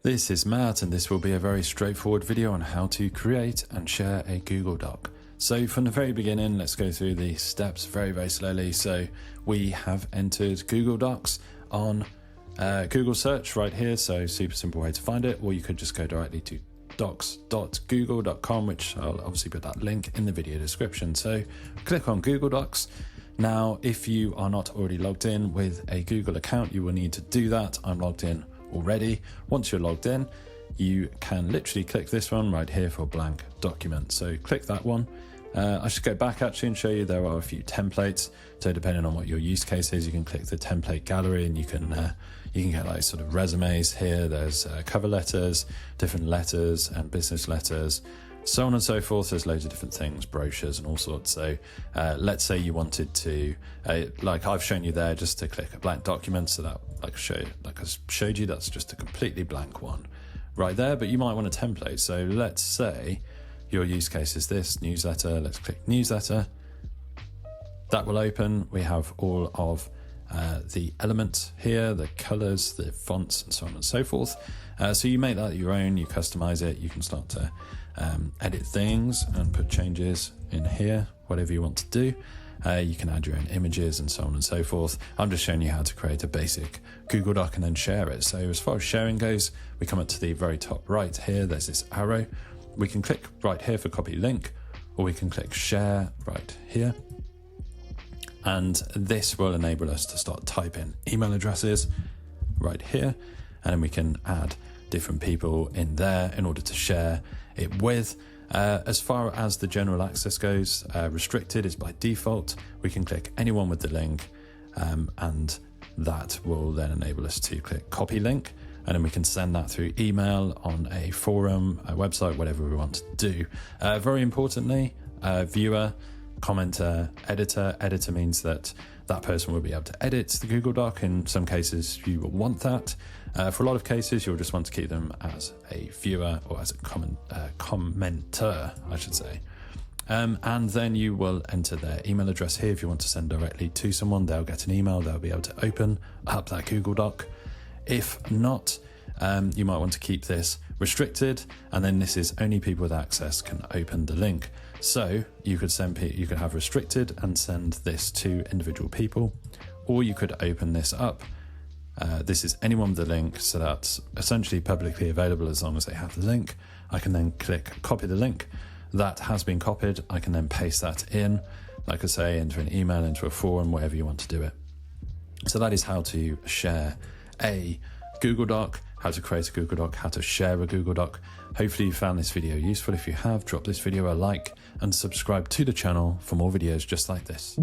This is Matt, and this will be a very straightforward video on how to create and share a Google Doc. So from the very beginning, let's go through the steps very slowly. So we have entered Google Docs on Google search right here. So super simple way to find it, or you could just go directly to docs.google.com, which I'll obviously put that link in the video description. So click on Google Docs. Now, if you are not already logged in with a Google account, you will need to do that. I'm logged in already. Once you're logged in, you can literally click this one right here for blank document. So click that one. I should go back actually and show you there are a few templates. So depending on what your use case is, you can click the template gallery and you can get like sort of resumes here. There's cover letters, different letters and business letters, so on and so forth. There's loads of different things, brochures and all sorts. So let's say you wanted to, like I've shown you there, just to click a blank document. So that like I showed you, that's just a completely blank one right there, but you might want a template. So let's say your use case is this newsletter. Let's click newsletter. That will open. We have all of the elements here, the colors, the fonts, and so on and so forth. So you make that your own, you customize it. You can start to edit things and put changes in here, whatever you want to do. You can add your own images and so on and so forth. I'm just showing you how to create a basic Google Doc and then share it. So as far as sharing goes, we come up to the very top right here. There's this arrow. We can click right here for copy link, or we can click share right here. And this will enable us to start typing email addresses right here. And then we can add different people in there in order to share it with. As far as the general access goes, restricted is by default. We can click anyone with the link, and that will then enable us to click copy link. And then we can send that through email, on a forum, a website, whatever we want to do. Very importantly, viewer, commenter, editor. Editor means that that person will be able to edit the Google Doc. In some cases, you will want that. For a lot of cases, you'll just want to keep them as a viewer or as a commenter, I should say. And then you will enter their email address here. If you want to send directly to someone, they'll get an email. They'll be able to open up that Google Doc. If not, you might want to keep this restricted, and then this is only people with access can open the link. So you could have restricted and send this to individual people, or you could open this up. This is anyone with the link, so that's essentially publicly available as long as they have the link. I can then click copy the link. That has been copied. I can then paste that in, like I say, into an email, into a forum, wherever you want to do it. So that is how to share a Google Doc, how to create a Google Doc, how to share a Google Doc. Hopefully you found this video useful. If you have, drop this video a like and subscribe to the channel for more videos just like this.